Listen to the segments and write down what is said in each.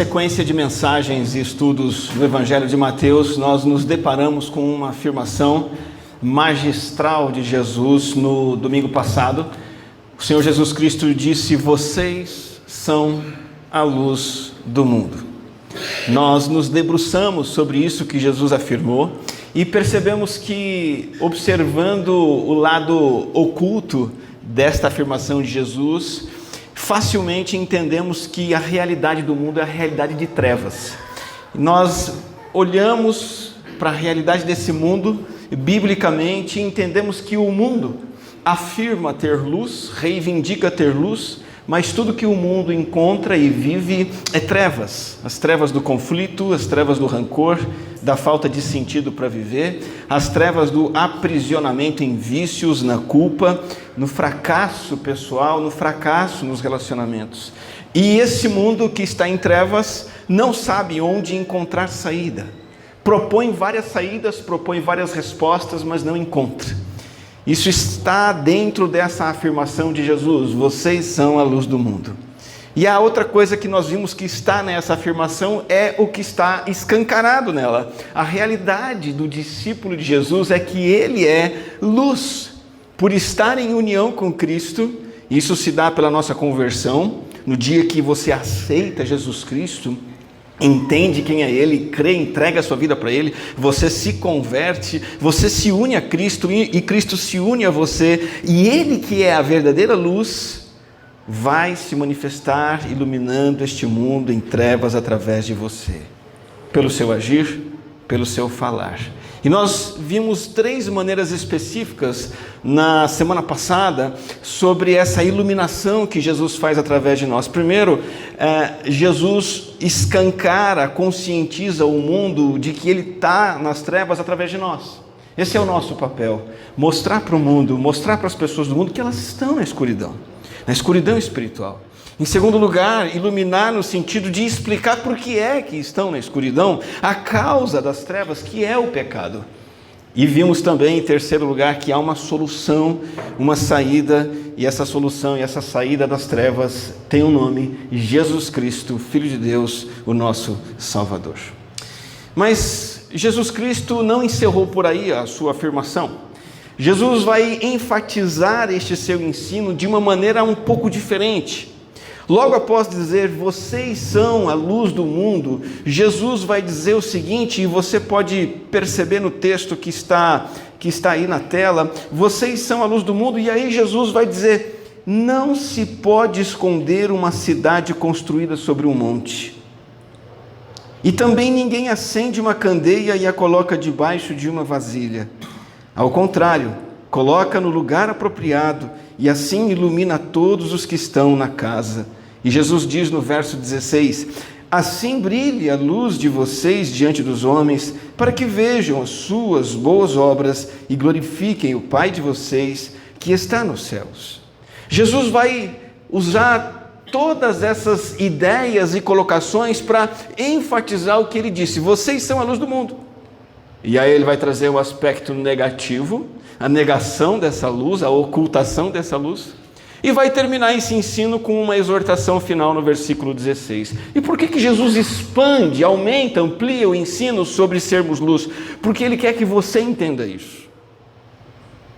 Sequência de mensagens e estudos do Evangelho de Mateus, nós nos deparamos com uma afirmação magistral de Jesus no domingo passado. O Senhor Jesus Cristo disse: vocês são a luz do mundo. Nós nos debruçamos sobre isso que Jesus afirmou e percebemos que, observando o lado oculto desta afirmação de Jesus, facilmente entendemos que a realidade do mundo é a realidade de trevas. Nós olhamos para a realidade desse mundo biblicamente e entendemos que o mundo afirma ter luz, reivindica ter luz, mas tudo que o mundo encontra e vive é trevas. As trevas do conflito, as trevas do rancor, da falta de sentido para viver, as trevas do aprisionamento em vícios, na culpa, no fracasso pessoal, no fracasso nos relacionamentos. E esse mundo que está em trevas não sabe onde encontrar saída. Propõe várias saídas, propõe várias respostas, mas não encontra. Isso está dentro dessa afirmação de Jesus: vocês são a luz do mundo. E a outra coisa que nós vimos que está nessa afirmação é o que está escancarado nela. A realidade do discípulo de Jesus é que ele é luz. Por estar em união com Cristo, isso se dá pela nossa conversão. No dia que você aceita Jesus Cristo, entende quem é Ele, crê, entrega a sua vida para Ele, você se converte, você se une a Cristo e Cristo se une a você, e Ele, que é a verdadeira luz, vai se manifestar iluminando este mundo em trevas através de você, pelo seu agir, pelo seu falar. E nós vimos 3 maneiras específicas na semana passada sobre essa iluminação que Jesus faz através de nós. Primeiro, Jesus escancara, conscientiza o mundo de que Ele está nas trevas através de nós. Esse é o nosso papel, mostrar para o mundo, mostrar para as pessoas do mundo que elas estão na escuridão espiritual. Em segundo lugar, iluminar no sentido de explicar por que é que estão na escuridão, a causa das trevas, que é o pecado. E vimos também, em terceiro lugar, que há uma solução, uma saída, e essa solução e essa saída das trevas tem um nome: Jesus Cristo, Filho de Deus, o nosso Salvador. Mas Jesus Cristo não encerrou por aí a sua afirmação. Jesus vai enfatizar este seu ensino de uma maneira um pouco diferente. Logo após dizer: vocês são a luz do mundo, Jesus vai dizer o seguinte, e você pode perceber no texto que está aí na tela: vocês são a luz do mundo. E aí Jesus vai dizer: não se pode esconder uma cidade construída sobre um monte. E também ninguém acende uma candeia e a coloca debaixo de uma vasilha. Ao contrário, coloca no lugar apropriado e assim ilumina todos os que estão na casa. E Jesus diz no verso 16: assim brilhe a luz de vocês diante dos homens, para que vejam as suas boas obras e glorifiquem o Pai de vocês que está nos céus. Jesus vai usar todas essas ideias e colocações para enfatizar o que ele disse: vocês são a luz do mundo. E aí ele vai trazer o aspecto negativo, a negação dessa luz, a ocultação dessa luz, e vai terminar esse ensino com uma exortação final no versículo 16. E por que Jesus expande, aumenta, amplia o ensino sobre sermos luz? Porque Ele quer que você entenda isso.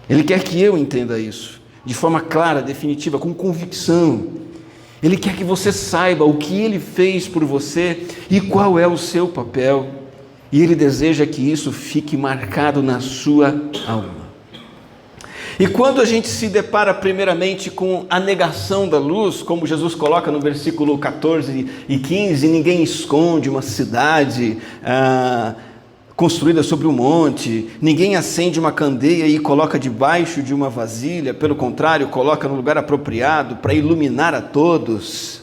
Ele quer que eu entenda isso, de forma clara, definitiva, com convicção. Ele quer que você saiba o que Ele fez por você e qual é o seu papel. E Ele deseja que isso fique marcado na sua alma. E quando a gente se depara primeiramente com a negação da luz, como Jesus coloca no versículo 14 e 15, ninguém esconde uma cidade construída sobre um monte, ninguém acende uma candeia e coloca debaixo de uma vasilha, pelo contrário, coloca no lugar apropriado para iluminar a todos.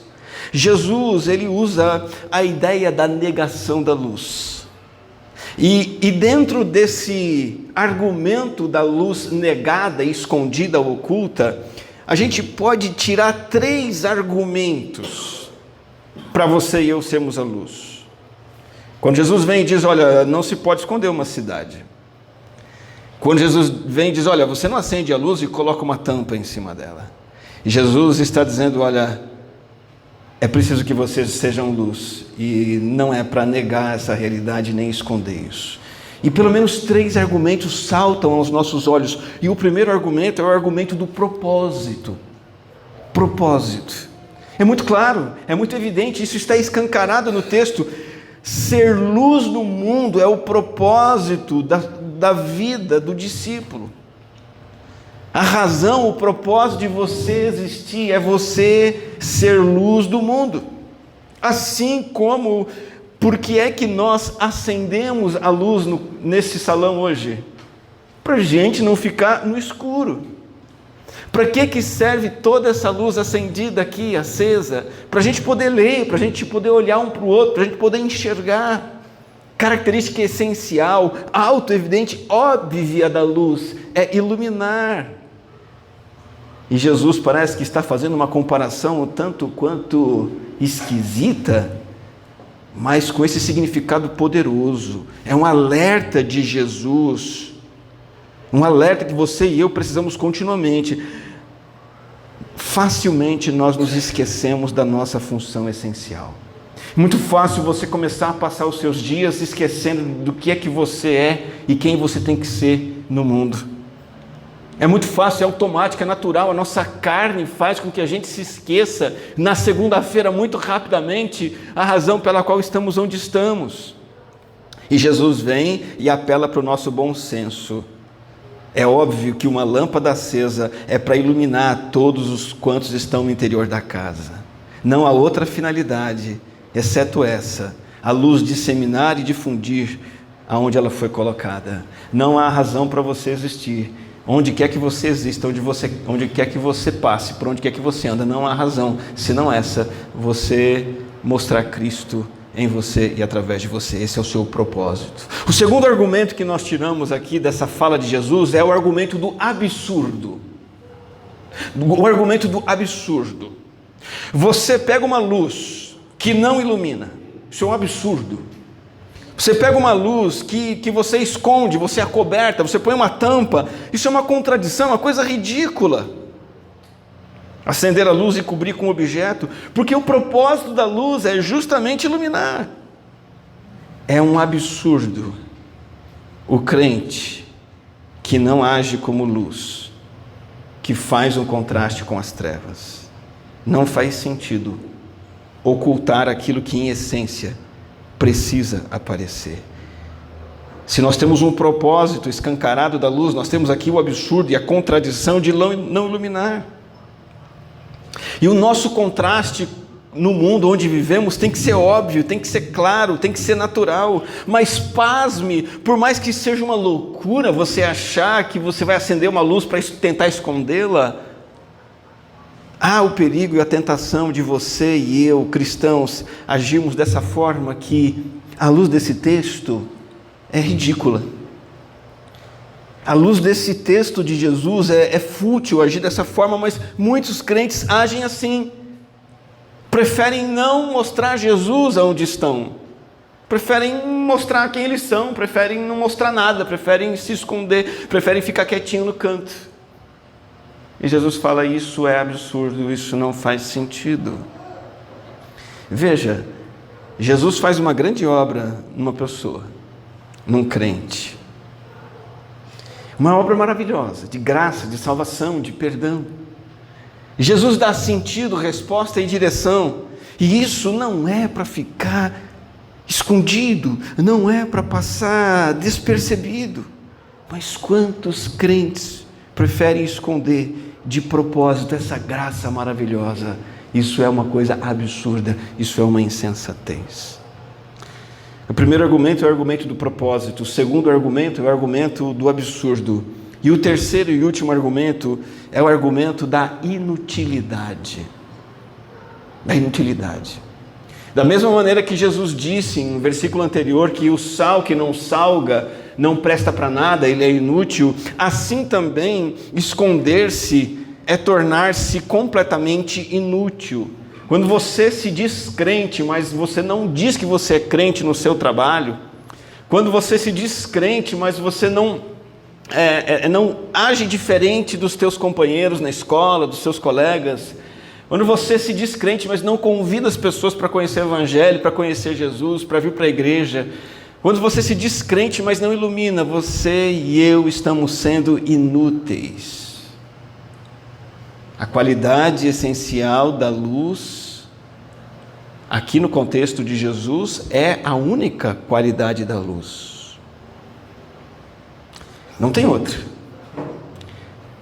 Jesus, ele usa a ideia da negação da luz. E dentro desse argumento da luz negada, escondida, oculta, a gente pode tirar 3 argumentos para você e eu sermos a luz. Quando Jesus vem e diz: olha, não se pode esconder uma cidade. Quando Jesus vem e diz: olha, você não acende a luz e coloca uma tampa em cima dela. E Jesus está dizendo: olha, É preciso que vocês sejam luz, e não é para negar essa realidade nem esconder isso. E pelo menos 3 argumentos saltam aos nossos olhos, e o primeiro argumento é o argumento do propósito. Propósito. É muito claro, é muito evidente, isso está escancarado no texto. Ser luz no mundo é o propósito da vida do discípulo. A razão, o propósito de você existir é você ser luz do mundo. Assim como, por que é que nós acendemos a luz nesse salão hoje? Para a gente não ficar no escuro. Para que serve toda essa luz acendida aqui, acesa? Para a gente poder ler, para a gente poder olhar um para o outro, para a gente poder enxergar. Característica essencial, auto-evidente, óbvia da luz, é iluminar. E Jesus parece que está fazendo uma comparação um tanto quanto esquisita, mas com esse significado poderoso. É um alerta de Jesus, um alerta que você e eu precisamos continuamente. Facilmente nós nos esquecemos da nossa função essencial. Muito fácil você começar a passar os seus dias esquecendo do que é que você é e quem você tem que ser no mundo. É muito fácil, é automático, é natural, a nossa carne faz com que a gente se esqueça, na segunda-feira, muito rapidamente, a razão pela qual estamos onde estamos. E Jesus vem e apela para o nosso bom senso. É óbvio que uma lâmpada acesa é para iluminar todos os quantos estão no interior da casa. Não há outra finalidade, exceto essa, a luz disseminar e difundir aonde ela foi colocada. Não há razão para você existir. Onde quer que você exista, onde quer que você passe, por onde quer que você anda, não há razão, senão essa, você mostrar Cristo em você e através de você. Esse é o seu propósito. O segundo argumento que nós tiramos aqui dessa fala de Jesus é o argumento do absurdo. O argumento do absurdo. Você pega uma luz que não ilumina, isso é um absurdo. Você pega uma luz que você esconde, você acoberta, você põe uma tampa, isso é uma contradição, uma coisa ridícula. Acender a luz e cobrir com um objeto, porque o propósito da luz é justamente iluminar. É um absurdo o crente que não age como luz, que faz um contraste com as trevas. Não faz sentido ocultar aquilo que em essência precisa aparecer. Se nós temos um propósito escancarado da luz, nós temos aqui o absurdo e a contradição de não iluminar. E o nosso contraste no mundo onde vivemos tem que ser óbvio, tem que ser claro, tem que ser natural. Mas pasme, por mais que seja uma loucura você achar que você vai acender uma luz para tentar escondê-la, há o perigo e a tentação de você e eu, cristãos, agirmos dessa forma que, à luz desse texto, é ridícula. À luz desse texto de Jesus, é fútil agir dessa forma, mas muitos crentes agem assim. Preferem não mostrar Jesus aonde estão. Preferem mostrar quem eles são, preferem não mostrar nada, preferem se esconder, preferem ficar quietinho no canto. E Jesus fala, isso é absurdo, isso não faz sentido. Veja, Jesus faz uma grande obra numa pessoa, num crente. Uma obra maravilhosa, de graça, de salvação, de perdão. Jesus dá sentido, resposta e direção. E isso não é para ficar escondido, não é para passar despercebido. Mas quantos crentes preferem esconder de propósito essa graça maravilhosa? Isso é uma coisa absurda, isso é uma insensatez. O primeiro argumento é o argumento do propósito, o segundo argumento é o argumento do absurdo, e o terceiro e último argumento é o argumento da inutilidade. Da inutilidade. Da mesma maneira que Jesus disse em um versículo anterior que o sal que não salga não presta para nada, ele é inútil, assim também esconder-se é tornar-se completamente inútil. Quando você se diz crente, mas você não diz que você é crente no seu trabalho, quando você se diz crente, mas você não age diferente dos teus companheiros na escola, dos seus colegas, Quando você se diz crente, mas não convida as pessoas para conhecer o Evangelho, para conhecer Jesus, para vir para a igreja. Quando você se diz crente, mas não ilumina, você e eu estamos sendo inúteis. A qualidade essencial da luz, aqui no contexto de Jesus, é a única qualidade da luz. Não tem outra.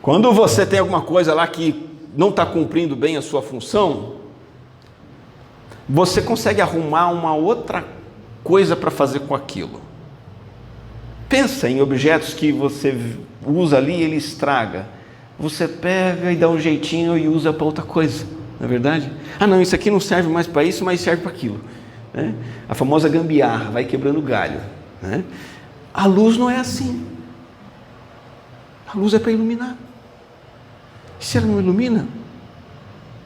Quando você tem alguma coisa lá que não está cumprindo bem a sua função, você consegue arrumar uma outra coisa para fazer com aquilo. Pensa em objetos que você usa ali e ele estraga. Você pega e dá um jeitinho e usa para outra coisa, não é verdade? Ah não, isso aqui não serve mais para isso, mas serve para aquilo, né? A famosa gambiarra, vai quebrando galho, né? A luz não é assim. A luz é para iluminar. Se ela não ilumina,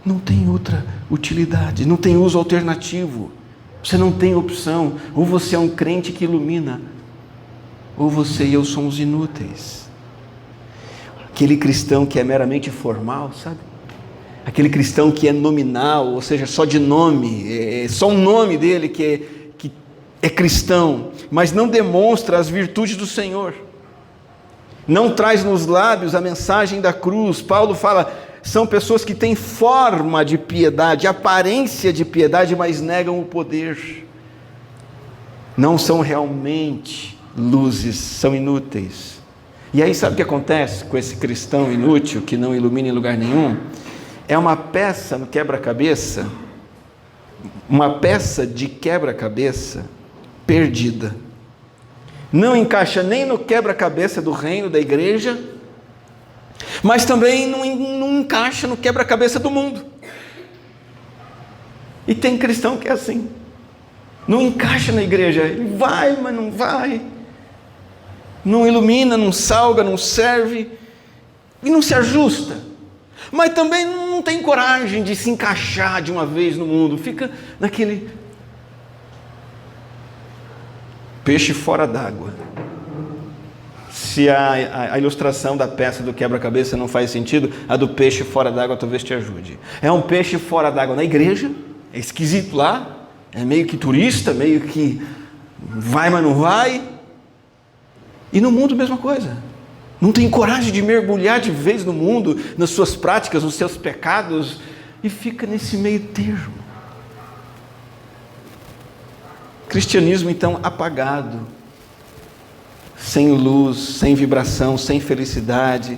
não tem outra utilidade, não tem uso alternativo. Você não tem opção. Ou você é um crente que ilumina, ou você e eu somos inúteis. Aquele cristão que é meramente formal, sabe? Aquele cristão que é nominal, ou seja, só de nome, é só um nome dele que é cristão, mas não demonstra as virtudes do Senhor. Não traz nos lábios a mensagem da cruz. Paulo fala, são pessoas que têm forma de piedade, aparência de piedade, mas negam o poder. Não são realmente luzes, são inúteis. E aí sabe o que acontece com esse cristão inútil, que não ilumina em lugar nenhum? É uma peça no quebra-cabeça, uma peça de quebra-cabeça perdida. Não encaixa nem no quebra-cabeça do reino, da igreja, mas também não encaixa no quebra-cabeça do mundo. E tem cristão que é assim, não encaixa na igreja, ele vai, mas não vai, não ilumina, não salga, não serve, e não se ajusta, mas também não tem coragem de se encaixar de uma vez no mundo, fica naquele peixe fora d'água. Se a ilustração da peça do quebra-cabeça não faz sentido, a do peixe fora d'água talvez te ajude. É um peixe fora d'água na igreja, é esquisito lá, é meio que turista, meio que vai, mas não vai. E no mundo, mesma coisa. Não tem coragem de mergulhar de vez no mundo, nas suas práticas, nos seus pecados, e fica nesse meio termo. Cristianismo, então, apagado, sem luz, sem vibração, sem felicidade,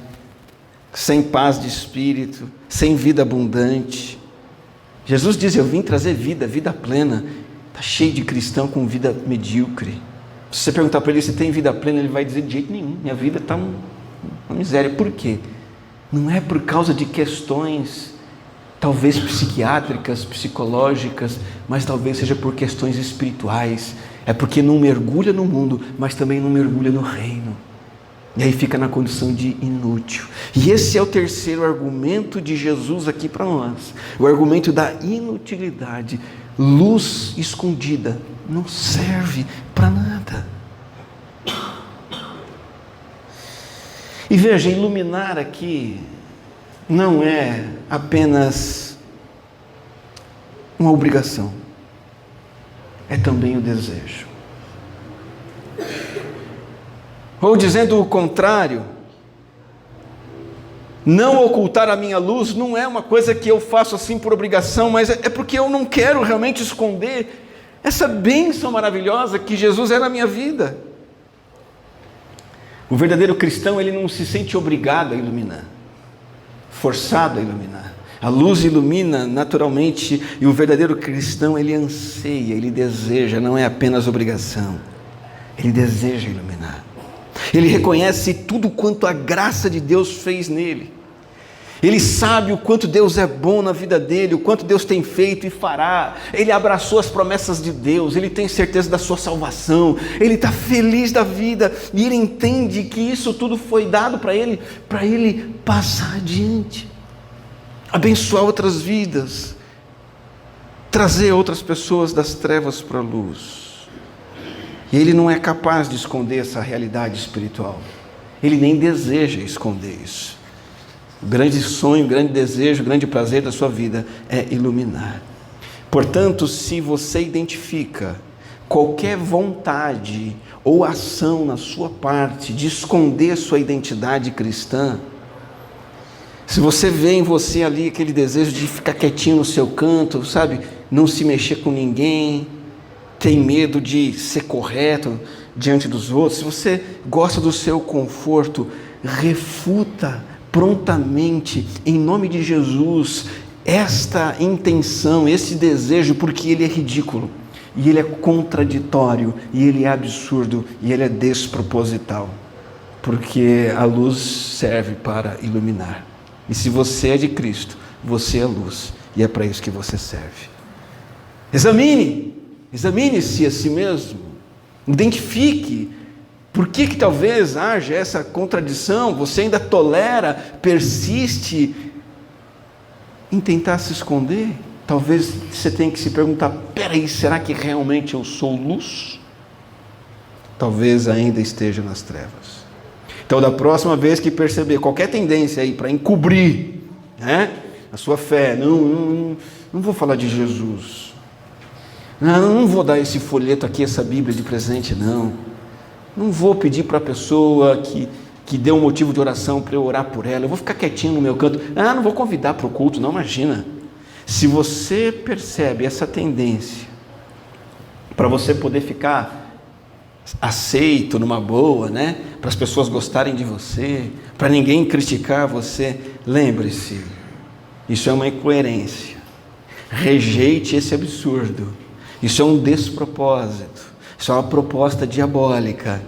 sem paz de espírito, sem vida abundante. Jesus diz, eu vim trazer vida, vida plena. Está cheio de cristão com vida medíocre. Se você perguntar para ele se tem vida plena, ele vai dizer, de jeito nenhum, minha vida está uma miséria. Por quê? Não é por causa de questões talvez psiquiátricas, psicológicas, mas talvez seja por questões espirituais. É porque não mergulha no mundo, mas também não mergulha no reino. E aí fica na condição de inútil. E esse é o terceiro argumento de Jesus aqui para nós. O argumento da inutilidade. Luz escondida não serve para nada. E veja, iluminar aqui não é apenas uma obrigação, é também o desejo. Ou dizendo o contrário, não ocultar a minha luz não é uma coisa que eu faço assim por obrigação, mas é porque eu não quero realmente esconder essa bênção maravilhosa que Jesus é na minha vida. O verdadeiro cristão, ele não se sente obrigado a iluminar, forçado a iluminar. A luz ilumina naturalmente, e o verdadeiro cristão, ele anseia, ele deseja, não é apenas obrigação. Ele deseja iluminar. Ele reconhece tudo quanto a graça de Deus fez nele. Ele sabe o quanto Deus é bom na vida dele, o quanto Deus tem feito e fará. Ele abraçou as promessas de Deus, ele tem certeza da sua salvação, ele está feliz da vida, e ele entende que isso tudo foi dado para ele passar adiante, abençoar outras vidas, trazer outras pessoas das trevas para a luz. E ele não é capaz de esconder essa realidade espiritual, ele nem deseja esconder isso. O grande sonho, o grande desejo, o grande prazer da sua vida é iluminar. Portanto, se você identifica qualquer vontade ou ação na sua parte de esconder sua identidade cristã, se você vê em você ali aquele desejo de ficar quietinho no seu canto, sabe, não se mexer com ninguém, tem medo de ser correto diante dos outros, se você gosta do seu conforto, refuta prontamente, em nome de Jesus, esta intenção, esse desejo, porque ele é ridículo, e ele é contraditório, e ele é absurdo, e ele é desproposital, porque a luz serve para iluminar. E se você é de Cristo, você é luz, e é para isso que você serve. Examine-se a si mesmo, identifique por que talvez haja essa contradição, você ainda tolera, persiste em tentar se esconder. Talvez você tenha que se perguntar, peraí, será que realmente eu sou luz? Talvez ainda esteja nas trevas. Então, da próxima vez que perceber qualquer tendência aí para encobrir, né, a sua fé, não vou falar de Jesus, não vou dar esse folheto aqui, essa Bíblia de presente, não vou pedir para a pessoa que dê um motivo de oração para eu orar por ela, eu vou ficar quietinho no meu canto, não vou convidar para o culto, não, imagina. Se você percebe essa tendência, para você poder ficar aceito numa boa, né? Para as pessoas gostarem de você, para ninguém criticar você, lembre-se, isso é uma incoerência. Rejeite esse absurdo. Isso é um despropósito. Isso é uma proposta diabólica.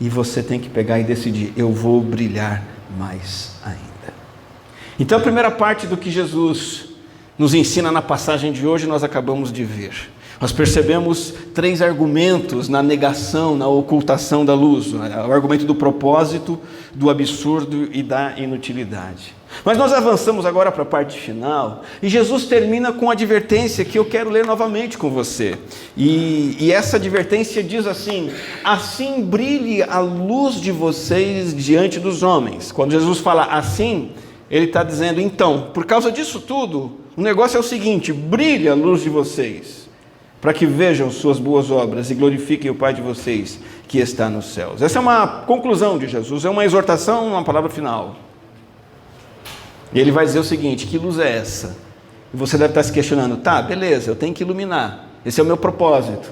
E você tem que pegar e decidir, eu vou brilhar mais ainda. Então a primeira parte do que Jesus nos ensina na passagem de hoje, nós acabamos de ver. Nós percebemos 3 argumentos na negação, na ocultação da luz. O argumento do propósito, do absurdo e da inutilidade. Mas nós avançamos agora para a parte final, e Jesus termina com a advertência que eu quero ler novamente com você. E essa advertência diz assim: assim brilhe a luz de vocês diante dos homens. Quando Jesus fala assim, ele está dizendo, então, por causa disso tudo, o negócio é o seguinte: brilhe a luz de vocês, para que vejam suas boas obras e glorifiquem o Pai de vocês que está nos céus. Essa é uma conclusão de Jesus, é uma exortação, uma palavra final. E ele vai dizer o seguinte: que luz é essa? E você deve estar se questionando, tá, beleza, eu tenho que iluminar, esse é o meu propósito.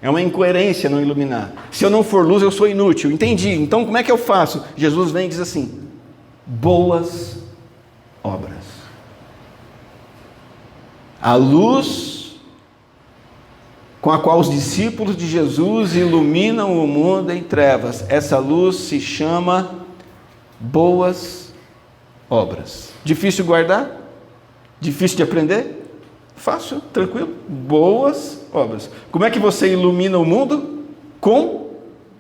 É uma incoerência não iluminar. Se eu não for luz, eu sou inútil. Entendi, então como é que eu faço? Jesus vem e diz assim: boas obras. A luz com a qual os discípulos de Jesus iluminam o mundo em trevas, essa luz se chama boas obras. Difícil de guardar? Difícil de aprender? Fácil, tranquilo. Boas obras. Como é que você ilumina o mundo? Com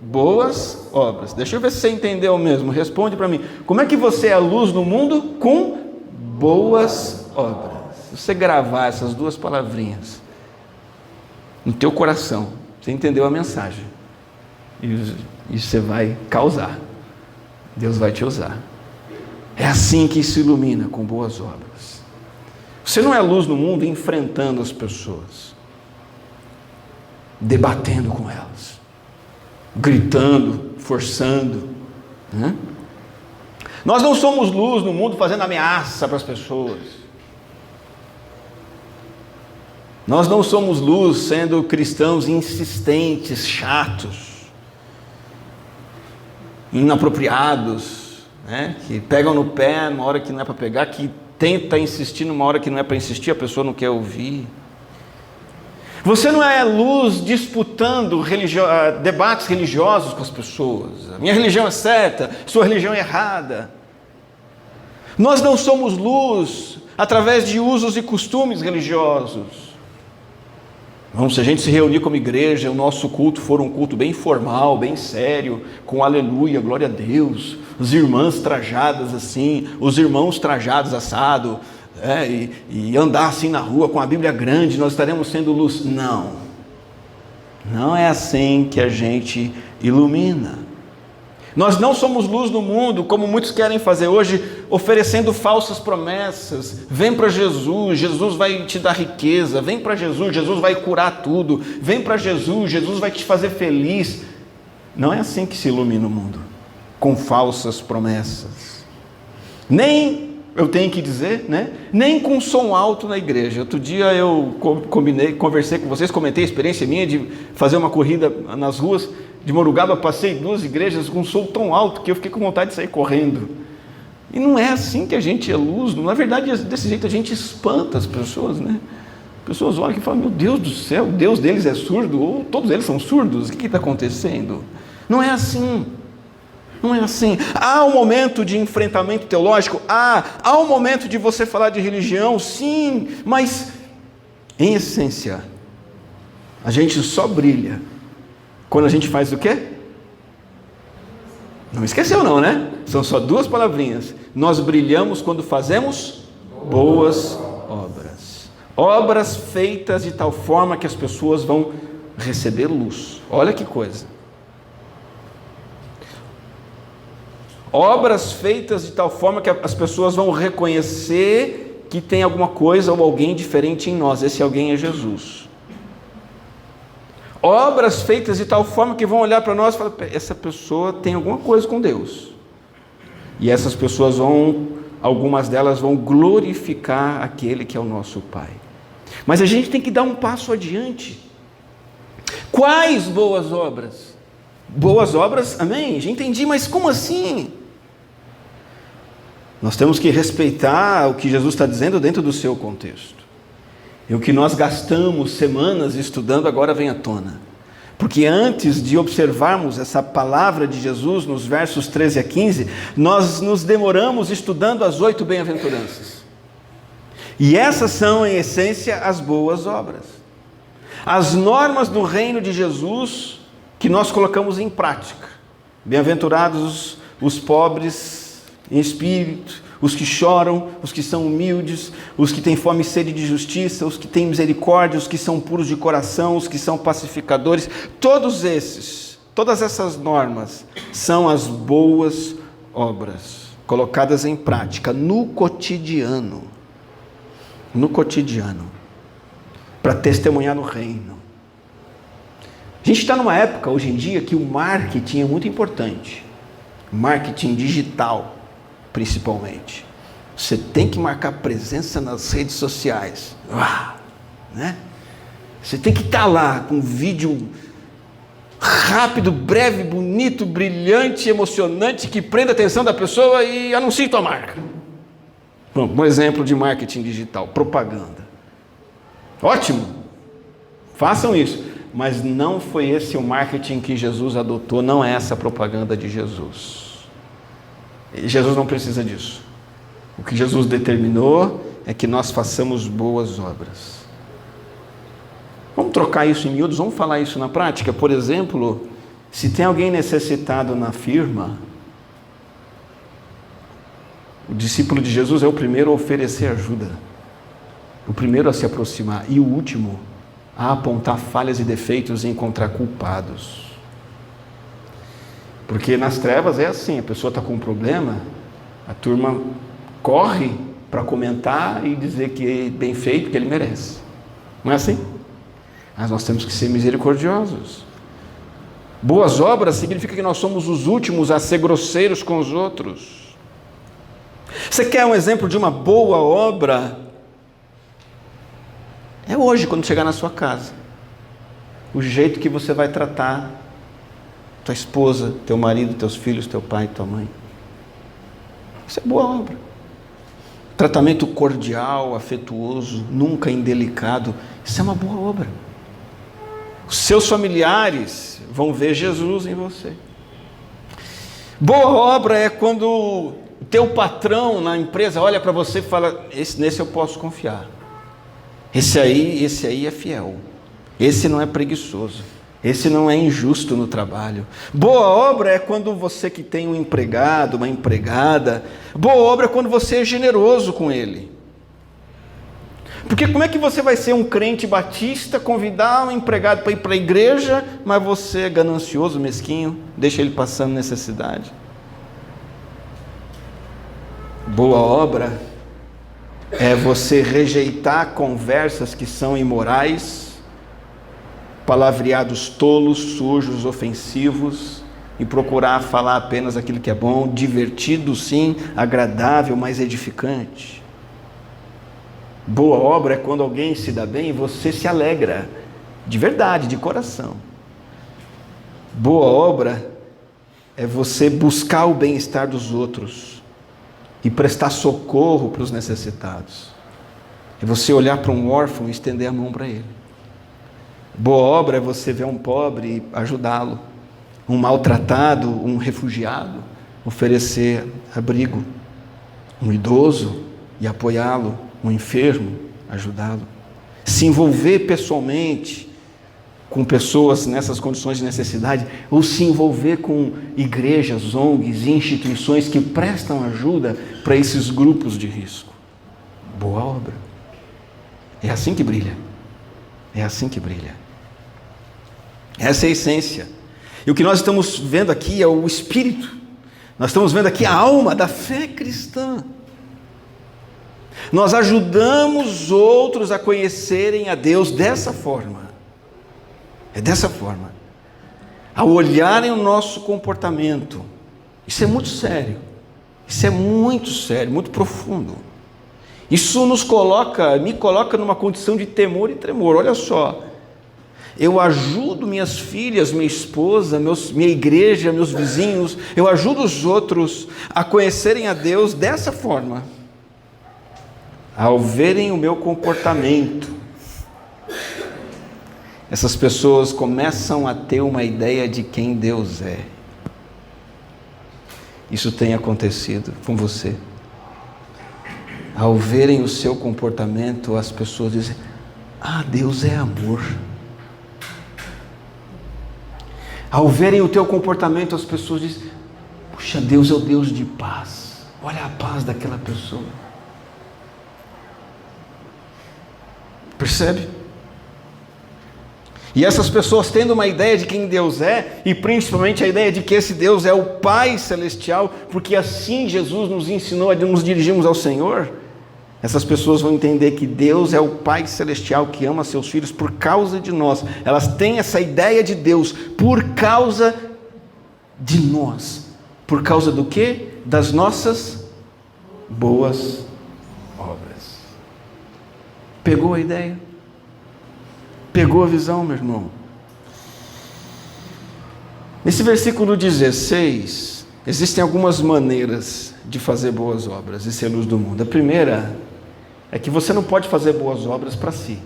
boas obras. Deixa eu ver se você entendeu mesmo. Responde para mim. Como é que você é a luz no mundo? Com boas obras. Se você gravar essas 2 palavrinhas no teu coração, você entendeu a mensagem. E você vai causar. Deus vai te usar. É assim que se ilumina, com boas obras. Você não é luz no mundo enfrentando as pessoas, debatendo com elas, gritando, forçando, né? Nós não somos luz no mundo fazendo ameaça para as pessoas. Nós não somos luz sendo cristãos insistentes, chatos, inapropriados, né? Que pegam no pé numa hora que não é para pegar, que tenta insistir numa hora que não é para insistir, a pessoa não quer ouvir. Você não é luz disputando debates religiosos com as pessoas. A minha religião é certa, sua religião é errada. Nós não somos luz através de usos e costumes religiosos. Vamos, se a gente se reunir como igreja, o nosso culto for um culto bem formal, bem sério, com aleluia, glória a Deus, as irmãs trajadas assim, os irmãos trajados assado, e andar assim na rua com a Bíblia grande, nós estaremos sendo luz. Não é assim que a gente ilumina. Nós não somos luz no mundo, como muitos querem fazer hoje, oferecendo falsas promessas. Vem para Jesus, Jesus vai te dar riqueza. Vem para Jesus, Jesus vai curar tudo. Vem para Jesus, Jesus vai te fazer feliz. Não é assim que se ilumina o mundo, com falsas promessas. Nem, eu tenho que dizer, né? Nem com som alto na igreja. Outro dia eu conversei com vocês, comentei a experiência minha de fazer uma corrida nas ruas de Morugaba. Passei 2 igrejas com um som tão alto que eu fiquei com vontade de sair correndo. E não é assim que a gente é luz. Na verdade, desse jeito a gente espanta as pessoas, né? Pessoas olham e falam: meu Deus do céu, o Deus deles é surdo, ou todos eles são surdos, o que está acontecendo? Não é assim. Não é assim. Há um momento de enfrentamento teológico? Há um momento de você falar de religião? Sim, mas em essência, a gente só brilha quando a gente faz o quê? Não esqueceu não, né? São só 2 palavrinhas. Nós brilhamos quando fazemos boas obras. Obras feitas de tal forma que as pessoas vão receber luz. Olha que coisa. Obras feitas de tal forma que as pessoas vão reconhecer que tem alguma coisa ou alguém diferente em nós. Esse alguém é Jesus. Obras feitas de tal forma que vão olhar para nós e falar: essa pessoa tem alguma coisa com Deus. E essas pessoas algumas delas vão glorificar aquele que é o nosso Pai. Mas a gente tem que dar um passo adiante. Quais boas obras? Boas obras, amém? Já entendi, mas como assim? Nós temos que respeitar o que Jesus está dizendo dentro do seu contexto. E o que nós gastamos semanas estudando agora vem à tona. Porque antes de observarmos essa palavra de Jesus nos versos 13 a 15, nós nos demoramos estudando as 8 bem-aventuranças. E essas são, em essência, as boas obras. As normas do reino de Jesus que nós colocamos em prática. Bem-aventurados os pobres em espírito, os que choram, os que são humildes, os que têm fome e sede de justiça, os que têm misericórdia, os que são puros de coração, os que são pacificadores. Todas essas normas são as boas obras colocadas em prática no cotidiano, para testemunhar no reino. A gente está numa época, hoje em dia, que o marketing é muito importante. Marketing digital, principalmente. Você tem que marcar presença nas redes sociais. Né? Você tem que estar lá com um vídeo rápido, breve, bonito, brilhante, emocionante, que prenda a atenção da pessoa e anuncie tua marca. Pronto, um exemplo de marketing digital, propaganda. Ótimo! Façam isso. Mas não foi esse o marketing que Jesus adotou, não é essa a propaganda de Jesus. Jesus não precisa disso. O que Jesus determinou é que nós façamos boas obras. Vamos trocar isso em miúdos, vamos falar isso na prática. Por exemplo, se tem alguém necessitado na firma, o discípulo de Jesus é o primeiro a oferecer ajuda, o primeiro a se aproximar e o último a apontar falhas e defeitos e encontrar culpados. Porque nas trevas é assim, a pessoa está com um problema, a turma corre para comentar e dizer que é bem feito, que ele merece. Não é assim? Mas nós temos que ser misericordiosos. Boas obras significa que nós somos os últimos a ser grosseiros com os outros. Você quer um exemplo de uma boa obra? É hoje, quando chegar na sua casa, o jeito que você vai tratar tua esposa, teu marido, teus filhos, teu pai, tua mãe. Isso é boa obra. Tratamento cordial, afetuoso, nunca indelicado. Isso é uma boa obra. Os seus familiares vão ver Jesus em você. Boa obra é quando o teu patrão na empresa olha para você e fala: nesse eu posso confiar. Esse aí é fiel. Esse não é preguiçoso. Esse não é injusto no trabalho. Boa obra é quando você que tem um empregado, uma empregada. Boa obra é quando você é generoso com ele. Porque como é que você vai ser um crente batista, convidar um empregado para ir para a igreja, mas você é ganancioso, mesquinho, deixa ele passando necessidade? Boa obra é você rejeitar conversas que são imorais, palavreados tolos, sujos, ofensivos, e procurar falar apenas aquilo que é bom, divertido sim, agradável, mas edificante. Boa obra é quando alguém se dá bem e você se alegra, de verdade, de coração. Boa obra é você buscar o bem-estar dos outros e prestar socorro para os necessitados. É você olhar para um órfão e estender a mão para ele. Boa obra é você ver um pobre e ajudá-lo, um maltratado, um refugiado, oferecer abrigo, um idoso e apoiá-lo, um enfermo, ajudá-lo. Se envolver pessoalmente com pessoas nessas condições de necessidade, ou se envolver com igrejas, ONGs e instituições que prestam ajuda para esses grupos de risco. Boa obra. É assim que brilha. É assim que brilha. Essa é a essência. E o que nós estamos vendo aqui é o espírito. Nós estamos vendo aqui a alma da fé cristã. Nós ajudamos outros a conhecerem a Deus dessa forma. É dessa forma. Ao olharem o nosso comportamento. Isso é muito sério. Isso é muito sério, muito profundo. Isso me coloca numa condição de temor e tremor. Olha só. Eu ajudo minhas filhas, minha esposa, minha igreja, meus vizinhos. Eu ajudo os outros a conhecerem a Deus dessa forma. Ao verem o meu comportamento, essas pessoas começam a ter uma ideia de quem Deus é. Isso tem acontecido com você. Ao verem o seu comportamento, as pessoas dizem: ah, Deus é amor. Ao verem o teu comportamento, as pessoas dizem: puxa, Deus é o Deus de paz. Olha a paz daquela pessoa. Percebe? E essas pessoas tendo uma ideia de quem Deus é, e principalmente a ideia de que esse Deus é o Pai Celestial, porque assim Jesus nos ensinou a nos dirigirmos ao Senhor, essas pessoas vão entender que Deus é o Pai Celestial que ama seus filhos por causa de nós. Elas têm essa ideia de Deus por causa de nós. Por causa do quê? Das nossas boas obras. Pegou a ideia? Pegou a visão, meu irmão? Nesse versículo 16, existem algumas maneiras de fazer boas obras e ser luz do mundo. A primeira é que você não pode fazer boas obras para si.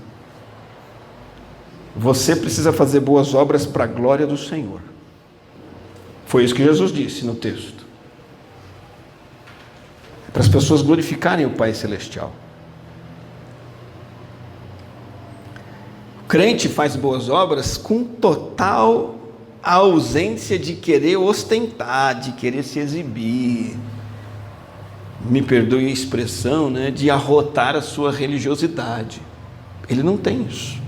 Você precisa fazer boas obras para a glória do Senhor. Foi isso que Jesus disse no texto. É para as pessoas glorificarem o Pai Celestial. O crente faz boas obras com total ausência de querer ostentar, de querer se exibir. Me perdoe a expressão, né, de arrotar a sua religiosidade. Ele não tem isso.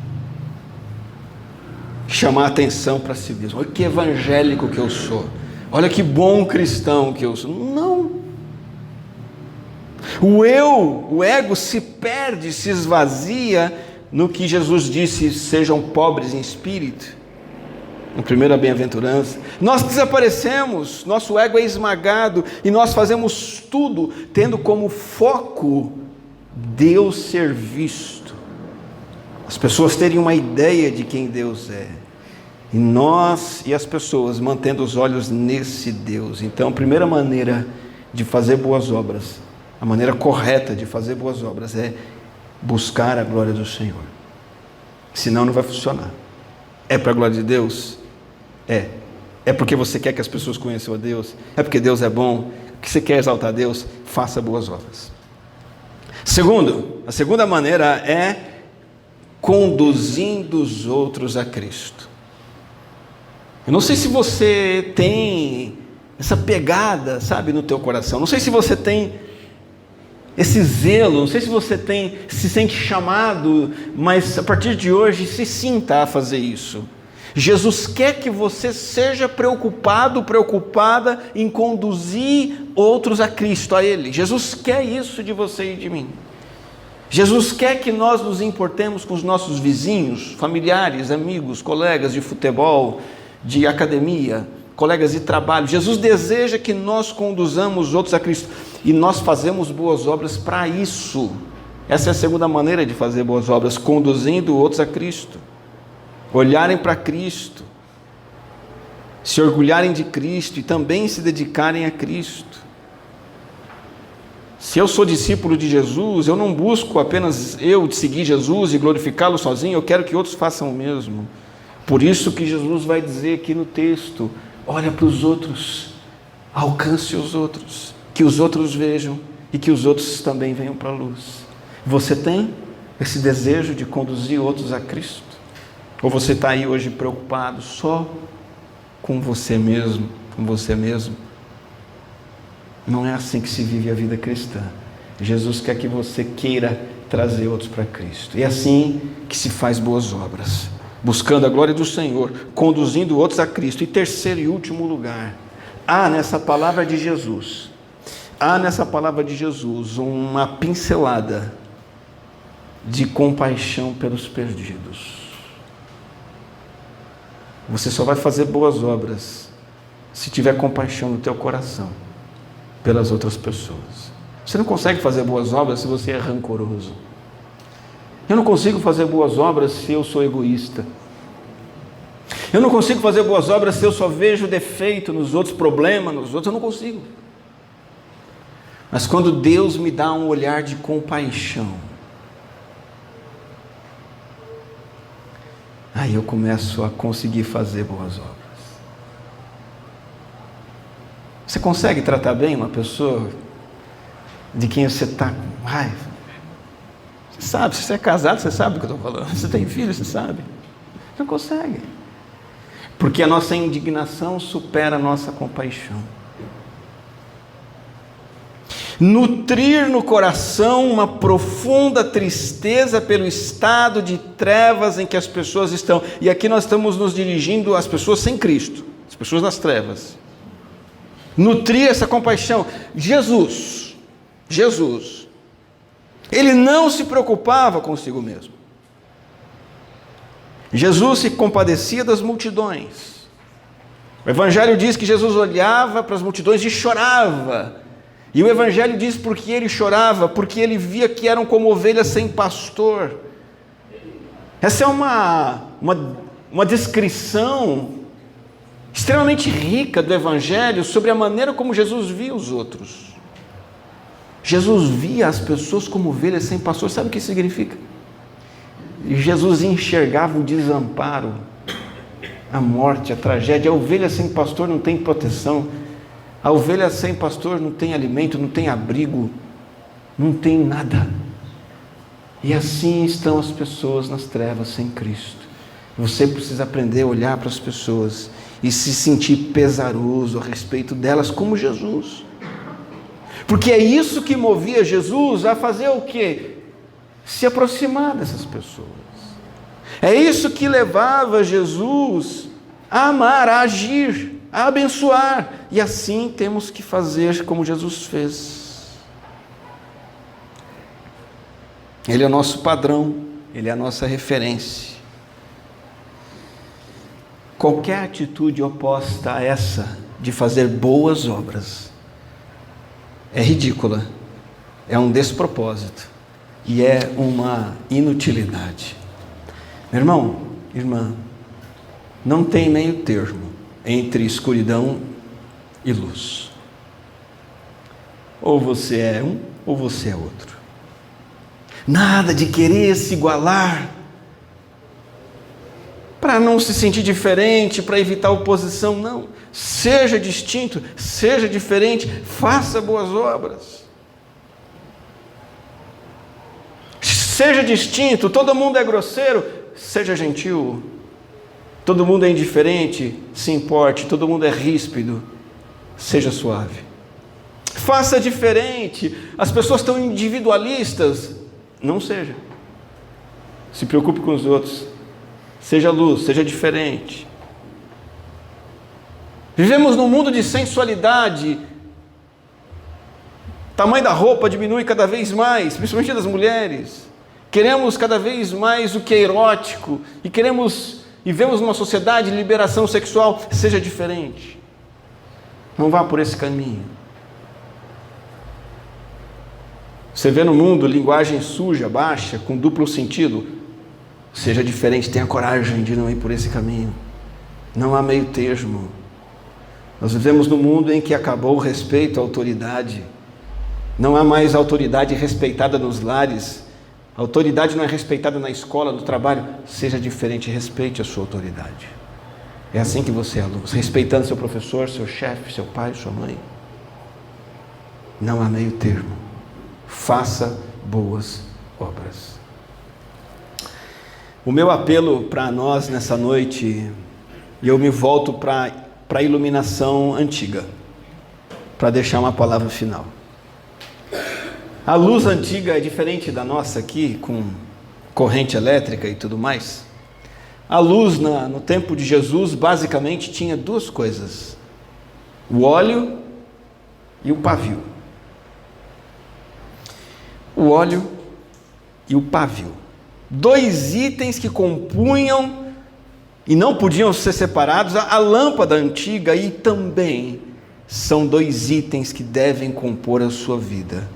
Chamar atenção para si mesmo. Olha que evangélico que eu sou. Olha que bom cristão que eu sou. Não. O ego se perde, se esvazia no que Jesus disse: sejam pobres em espírito. Na primeira bem-aventurança, nós desaparecemos, nosso ego é esmagado e nós fazemos tudo tendo como foco Deus ser visto, as pessoas terem uma ideia de quem Deus é, e nós e as pessoas mantendo os olhos nesse Deus. Então, a primeira maneira de fazer boas obras, a maneira correta de fazer boas obras é buscar a glória do Senhor, senão não vai funcionar. É para a glória de Deus? É porque você quer que as pessoas conheçam a Deus? É porque Deus é bom? Que você quer exaltar a Deus? Faça boas obras. Segundo, a segunda maneira é conduzindo os outros a Cristo. Eu não sei se você tem essa pegada, sabe, no teu coração. Não sei se você tem esse zelo, não sei se você se sente chamado, mas a partir de hoje se sinta a fazer isso. Jesus quer que você seja preocupado, preocupada em conduzir outros a Cristo, a Ele. Jesus quer isso de você e de mim. Jesus quer que nós nos importemos com os nossos vizinhos, familiares, amigos, colegas de futebol, de academia, colegas de trabalho. Jesus deseja que nós conduzamos outros a Cristo. E nós fazemos boas obras para isso. Essa é a segunda maneira de fazer boas obras, conduzindo outros a Cristo. Olharem para Cristo, se orgulharem de Cristo e também se dedicarem a Cristo. Se eu sou discípulo de Jesus, eu não busco apenas eu seguir Jesus e glorificá-lo sozinho, eu quero que outros façam o mesmo. Por isso que Jesus vai dizer aqui no texto, olha para os outros, alcance os outros, que os outros vejam e que os outros também venham para a luz. Você tem esse desejo de conduzir outros a Cristo? Ou você está aí hoje preocupado só com você mesmo, com você mesmo? Não é assim que se vive a vida cristã. Jesus quer que você queira trazer outros para Cristo. E é assim que se faz boas obras, buscando a glória do Senhor, conduzindo outros a Cristo. E terceiro e último lugar, há nessa palavra de Jesus uma pincelada de compaixão pelos perdidos. Você só vai fazer boas obras se tiver compaixão no teu coração pelas outras pessoas. Você não consegue fazer boas obras se você é rancoroso. Eu não consigo fazer boas obras se eu sou egoísta. Eu não consigo fazer boas obras se eu só vejo defeito nos outros, problema nos outros. Eu não consigo. Mas quando Deus me dá um olhar de compaixão, aí eu começo a conseguir fazer boas obras. Você consegue tratar bem uma pessoa de quem você está com raiva? Você sabe, se você é casado, você sabe do que eu estou falando. Se você tem filho, você sabe. Você não consegue. Porque a nossa indignação supera a nossa compaixão. Nutrir no coração uma profunda tristeza pelo estado de trevas em que as pessoas estão. E aqui nós estamos nos dirigindo às pessoas sem Cristo, as pessoas nas trevas. Nutrir essa compaixão. Jesus, ele não se preocupava consigo mesmo. Jesus se compadecia das multidões. O Evangelho diz que Jesus olhava para as multidões e chorava. E o Evangelho diz porque ele chorava, porque ele via que eram como ovelhas sem pastor. Essa é uma descrição extremamente rica do Evangelho sobre a maneira como Jesus via os outros. Jesus via as pessoas como ovelhas sem pastor. Sabe o que significa? Jesus enxergava o desamparo, a morte, a tragédia. A ovelha sem pastor não tem proteção. A ovelha sem pastor não tem alimento, não tem abrigo, não tem nada. E assim estão as pessoas nas trevas sem Cristo. Você precisa aprender a olhar para as pessoas e se sentir pesaroso a respeito delas como Jesus. Porque é isso que movia Jesus a fazer o quê? Se aproximar dessas pessoas. É isso que levava Jesus a amar, a agir, a abençoar. E assim temos que fazer como Jesus fez. Ele é o nosso padrão, ele é a nossa referência. Qualquer atitude oposta a essa de fazer boas obras é ridícula, é um despropósito e é uma inutilidade. Meu irmão, irmã, não tem meio termo entre escuridão e luz. Ou você é um, ou você é outro. Nada de querer se igualar para não se sentir diferente, para evitar oposição, não. Seja distinto, seja diferente, faça boas obras. Seja distinto, todo mundo é grosseiro, seja gentil. Todo mundo é indiferente, se importe. Todo mundo é ríspido, seja suave. Faça diferente. As pessoas estão individualistas, não seja. Se preocupe com os outros. seja luz, seja diferente. Vivemos num mundo de sensualidade. O tamanho da roupa diminui cada vez mais, principalmente das mulheres. Queremos cada vez mais o que é erótico e vemos numa sociedade de liberação sexual. Seja diferente. Não vá por esse caminho. Você vê no mundo linguagem suja, baixa, com duplo sentido. Seja diferente, tenha coragem de não ir por esse caminho. Não há meio termo. Nós vivemos num mundo em que acabou o respeito à autoridade. Não há mais autoridade respeitada nos lares. A autoridade não é respeitada na escola, no trabalho. Seja diferente, respeite a sua autoridade. É assim que você é luz, respeitando seu professor, seu chefe, seu pai, sua mãe. Não há meio termo. Faça boas obras. O meu apelo para nós nessa noite, e eu me volto para a iluminação antiga, para deixar uma palavra final. A luz antiga é diferente da nossa aqui, com corrente elétrica e tudo mais. A luz no tempo de Jesus basicamente tinha duas coisas: o óleo e o pavio. O óleo e o pavio. Dois itens que compunham e não podiam ser separados a lâmpada antiga, e também são dois itens que devem compor a sua vida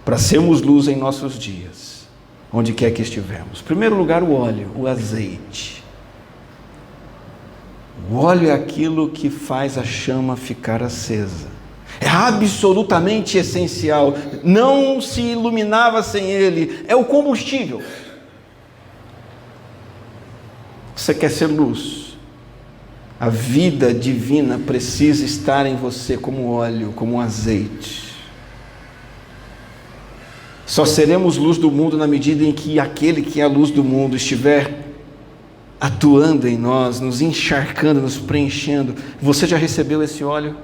para sermos luz em nossos dias, onde quer que estivermos. Em primeiro lugar, o óleo, o azeite. O óleo é aquilo que faz a chama ficar acesa. É absolutamente essencial. Não se iluminava sem ele. É o combustível. Você quer ser luz? A vida divina precisa estar em você como óleo, como azeite. Só seremos luz do mundo na medida em que aquele que é a luz do mundo estiver atuando em nós, nos encharcando, nos preenchendo. Você já recebeu esse óleo?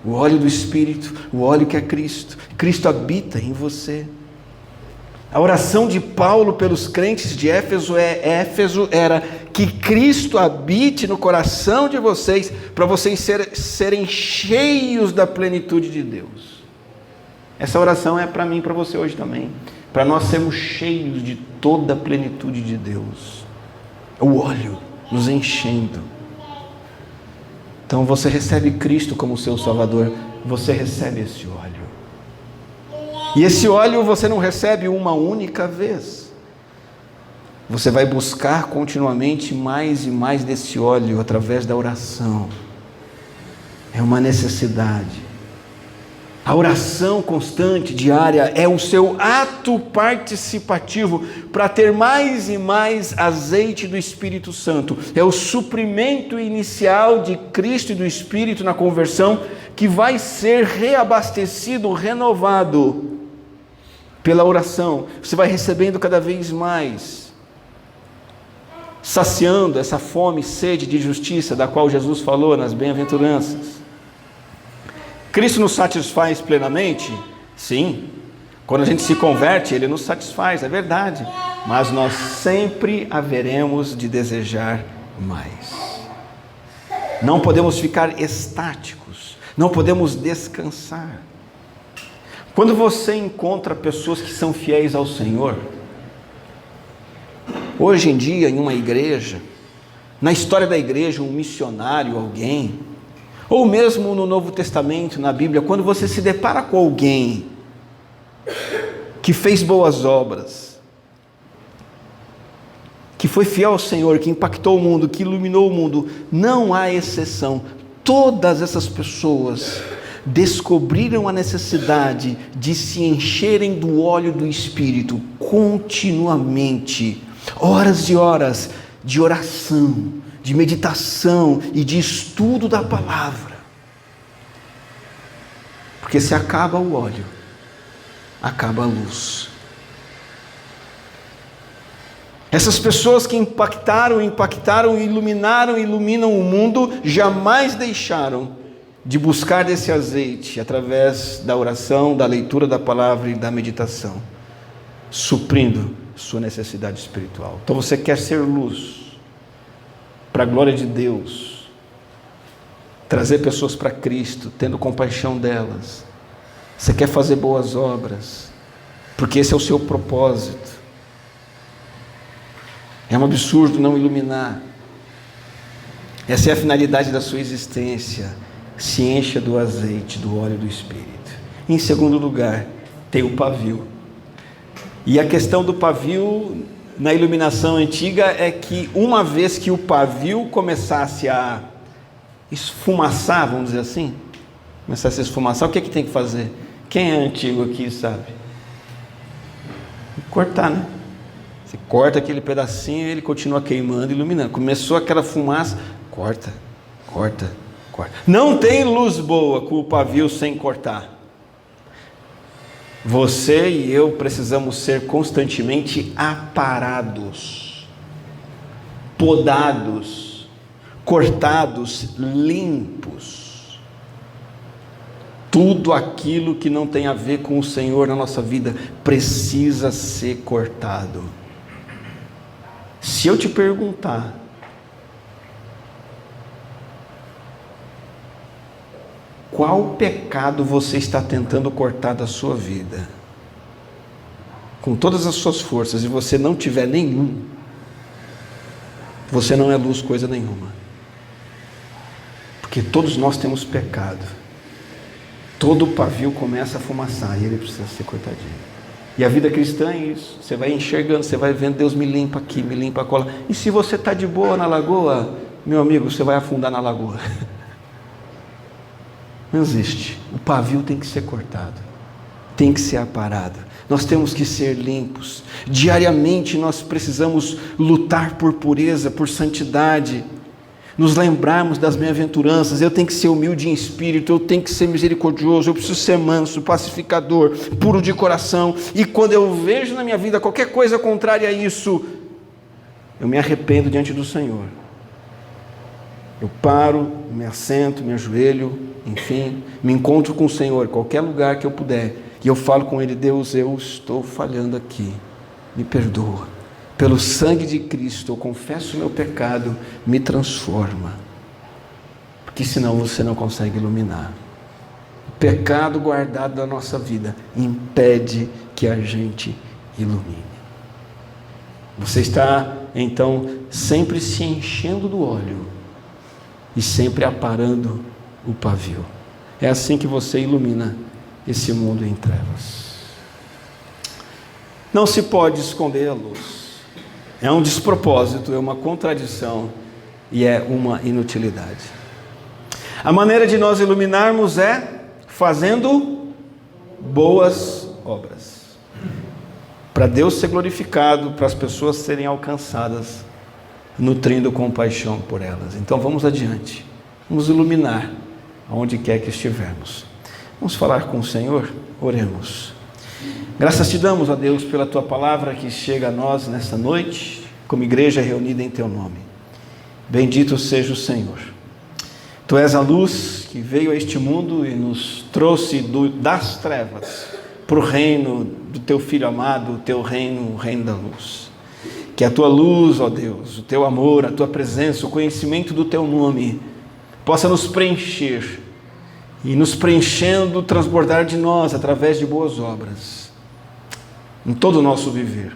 O óleo do Espírito, o óleo que é Cristo. Cristo habita em você. A oração de Paulo pelos crentes de Éfeso era que Cristo habite no coração de vocês, para vocês serem cheios da plenitude de Deus. Essa oração é para mim e para você hoje também, para nós sermos cheios de toda a plenitude de Deus. O óleo nos enchendo. Então você recebe Cristo como seu Salvador, você recebe esse óleo. E esse óleo você não recebe uma única vez. Você vai buscar continuamente mais e mais desse óleo através da oração. É uma necessidade. A oração constante, diária, é o seu ato participativo para ter mais e mais azeite do Espírito Santo. É o suprimento inicial de Cristo e do Espírito na conversão, que vai ser reabastecido, renovado pela oração. Você vai recebendo cada vez mais, saciando essa fome e sede de justiça da qual Jesus falou nas bem-aventuranças. Cristo nos satisfaz plenamente? Sim. Quando a gente se converte, Ele nos satisfaz, é verdade. Mas nós sempre haveremos de desejar mais. Não podemos ficar estáticos. Não podemos descansar. Quando você encontra pessoas que são fiéis ao Senhor, hoje em dia, em uma igreja, na história da igreja, um missionário, alguém, ou mesmo no Novo Testamento, na Bíblia, quando você se depara com alguém que fez boas obras, que foi fiel ao Senhor, que impactou o mundo, que iluminou o mundo, não há exceção. Todas essas pessoas descobriram a necessidade de se encherem do óleo do Espírito continuamente, horas e horas de oração, de meditação e de estudo da palavra. Porque se acaba o óleo, acaba a luz. Essas pessoas que impactaram, iluminam o mundo, jamais deixaram de buscar desse azeite através da oração, da leitura da palavra e da meditação, suprindo sua necessidade espiritual. Então você quer ser luz, para a glória de Deus, trazer pessoas para Cristo, tendo compaixão delas. Você quer fazer boas obras, porque esse é o seu propósito. É um absurdo não iluminar. Essa é a finalidade da sua existência. Se encha do azeite, do óleo do Espírito. Em segundo lugar, tem o pavio. E a questão do pavio na iluminação antiga é que uma vez que o pavio começasse a esfumaçar, vamos dizer assim, começasse a esfumaçar, o que é que tem que fazer? Quem é antigo aqui sabe? Cortar, né? Você corta aquele pedacinho e ele continua queimando, iluminando. Começou aquela fumaça, corta. Não tem luz boa com o pavio sem cortar. Você e eu precisamos ser constantemente aparados, podados, cortados, limpos. Tudo aquilo que não tem a ver com o Senhor na nossa vida precisa ser cortado. Se eu te perguntar, qual pecado você está tentando cortar da sua vida, com todas as suas forças, e você não tiver nenhum, você não é luz coisa nenhuma, porque todos nós temos pecado. Todo pavio começa a fumaçar e ele precisa ser cortadinho. E a vida cristã é isso. Você vai enxergando, você vai vendo, Deus me limpa aqui, me limpa acolá. E se você está de boa na lagoa, meu amigo, você vai afundar na lagoa. Não existe. O pavio tem que ser cortado, tem que ser aparado. Nós temos que ser limpos. Diariamente nós precisamos lutar por pureza, por santidade. Nos lembrarmos das bem-aventuranças. Eu tenho que ser humilde em espírito, eu tenho que ser misericordioso, eu preciso ser manso, pacificador, puro de coração. E quando eu vejo na minha vida qualquer coisa contrária a isso, eu me arrependo diante do Senhor. Eu paro, me assento, me ajoelho, enfim, me encontro com o Senhor, qualquer lugar que eu puder, e eu falo com Ele: Deus, eu estou falhando aqui, me perdoa. Pelo sangue de Cristo, eu confesso o meu pecado, me transforma. Porque senão você não consegue iluminar. O pecado guardado da nossa vida impede que a gente ilumine. Você está, então, sempre se enchendo do óleo e sempre aparando o pavio. É assim que você ilumina esse mundo em trevas. Não se pode esconder a luz. É um despropósito, é uma contradição e é uma inutilidade. A maneira de nós iluminarmos é fazendo boas obras, para Deus ser glorificado, para as pessoas serem alcançadas, nutrindo compaixão por elas. Então vamos adiante, vamos iluminar aonde quer que estivermos. Vamos falar com o Senhor? Oremos. Graças te damos, ó Deus, pela tua palavra que chega a nós nesta noite, como igreja reunida em teu nome. Bendito seja o Senhor. Tu és a luz que veio a este mundo e nos trouxe das trevas para o reino do teu Filho amado, o teu reino, o reino da luz. Que a tua luz, ó Deus, o teu amor, a tua presença, o conhecimento do teu nome possa nos preencher e nos preenchendo, transbordar de nós através de boas obras em todo o nosso viver,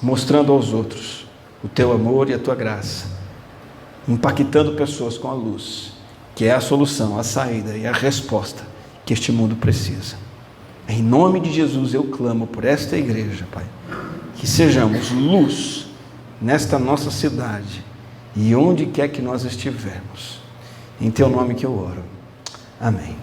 mostrando aos outros o teu amor e a tua graça, impactando pessoas com a luz, que é a solução, a saída e a resposta que este mundo precisa. Em nome de Jesus eu clamo por esta igreja, Pai, que sejamos luz nesta nossa cidade e onde quer que nós estivermos. Em teu nome que eu oro. Amém.